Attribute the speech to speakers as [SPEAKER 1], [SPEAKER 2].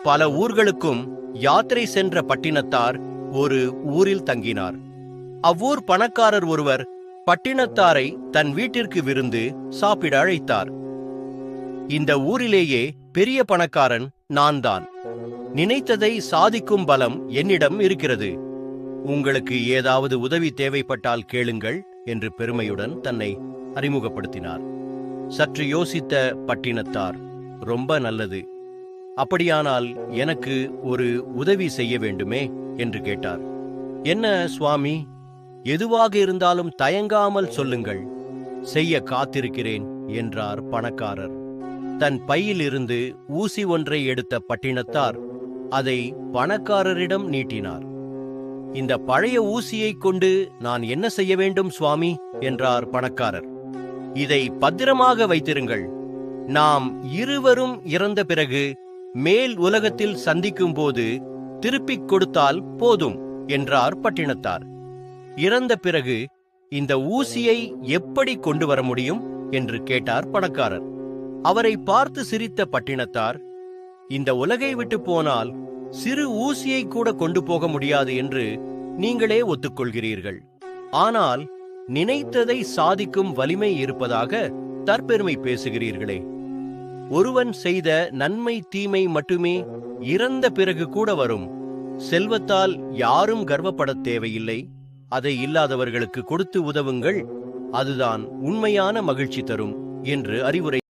[SPEAKER 1] பல ஊர்களுக்கும் யாத்திரை சென்ற பட்டினத்தார் ஒரு ஊரில் தங்கினார். அவ்வூர் பணக்காரர் ஒருவர் பட்டினத்தாரை தன் வீட்டிற்கு விருந்து சாப்பிட அழைத்தார். இந்த ஊரிலேயே பெரிய பணக்காரன் நான் தான். நினைத்ததை சாதிக்கும் பலம் என்னிடம் இருக்கிறது. உங்களுக்கு ஏதாவது உதவி தேவைப்பட்டால் கேளுங்கள் என்று பெருமையுடன் தன்னை அறிமுகப்படுத்தினார். சற்று யோசித்த பட்டினத்தார், ரொம்ப நல்லது, அப்படியானால் எனக்கு ஒரு உதவி செய்ய வேண்டுமே என்று கேட்டார். என்ன சுவாமி, எதுவாக இருந்தாலும் தயங்காமல் சொல்லுங்கள், செய்ய காத்திருக்கிறேன் என்றார் பணக்காரர். தன் பையிலிருந்து ஊசி ஒன்றை எடுத்த பட்டினத்தார் அதை பணக்காரரிடம் நீட்டினார். இந்த பழைய ஊசியை கொண்டு நான் என்ன செய்ய வேண்டும் சுவாமி என்றார் பணக்காரர். இதை பத்திரமாக வைத்திருங்கள். நாம் இருவரும் இறந்த பிறகு மேல் உலகத்தில் சந்திக்கும் போது திருப்பிக் கொடுத்தால் போதும் என்றார் பட்டினத்தார். இறந்த பிறகு இந்த ஊசியை எப்படி கொண்டு வர முடியும் என்று கேட்டார் பணக்காரர். அவரை பார்த்து சிரித்த பட்டினத்தார், இந்த உலகை விட்டு போனால் சிறு ஊசியை கூட கொண்டு போக முடியாது என்று நீங்களே ஒத்துக்கொள்கிறீர்கள். ஆனால் நினைத்ததை சாதிக்கும் வலிமை இருப்பதாக தற்பெருமை பேசுகிறீர்களே. ஒருவன் செய்த நன்மை தீமை மட்டுமே இறந்த பிறகு கூட வரும். செல்வத்தால் யாரும் கர்வப்படத் தேவையில்லை. அதை இல்லாதவர்களுக்கு கொடுத்து உதவுங்கள், அதுதான் உண்மையான மகிழ்ச்சி தரும் என்று அறிவுரை